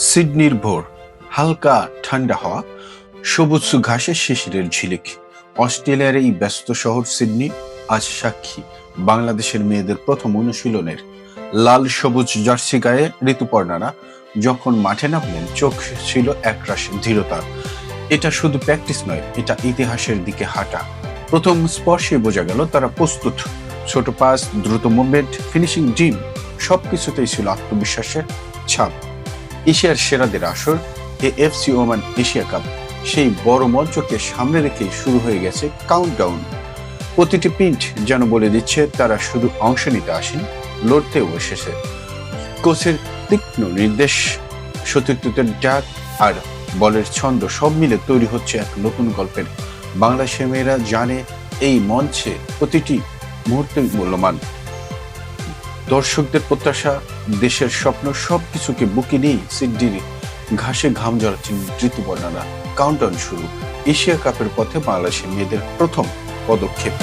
সিডনির ভোর, হালকা ঠান্ডা হাওয়া, সবুজ ঘাসের শিশিরের ঝিলিক। অস্ট্রেলিয়ার এই ব্যস্ত শহর সিডনি আজ সাক্ষী বাংলাদেশের মেয়েদের প্রথম অনুশীলনের। লাল সবুজ জার্সি গায়ে ঋতুপর্ণারা যখন মাঠে নামলেন, চোখ ছিল একরাশ দৃঢ়তা। এটা শুধু প্র্যাকটিস নয়, এটা ইতিহাসের দিকে হাঁটা। প্রথম স্পর্শে বোঝা গেল তারা প্রস্তুত। ছোট পাস, দ্রুত মুভমেন্ট, ফিনিশিং জিম, সবকিছুতেই ছিল আত্মবিশ্বাসের ছাপ। এশিয়ার সেরাদের আসর, এএফসি ওমান এশিয়া কাপ, সেই বড় মঞ্চকে সামনে রেখেই শুরু হয়ে গেছে কাউন্টডাউন। প্রতিটি পিঞ্চ যেন বলে দিচ্ছে তারা শুধু অংশ নিতে আসেন, লড়তেও এসেছে। কোচের তীক্ষ্ণ নির্দেশ, সতীর্থদের ডাক আর বলের ছন্দ সব মিলে তৈরি হচ্ছে এক নতুন গল্পের। বাংলাদেশের মেয়েরা জানে এই মঞ্চে প্রতিটি মুহূর্তে মূল্যবান। দর্শকদের প্রত্যাশা, দেশের স্বপ্ন, সবকিছুকে বুকে নিয়ে সিডনির ঘাসে ঘাম ঝরাচ্ছেন ঋতুপর্ণারা। কাউন্টডাউন শুরু, এশিয়া কাপের পথে বাংলাদেশের মেয়েদের প্রথম পদক্ষেপ।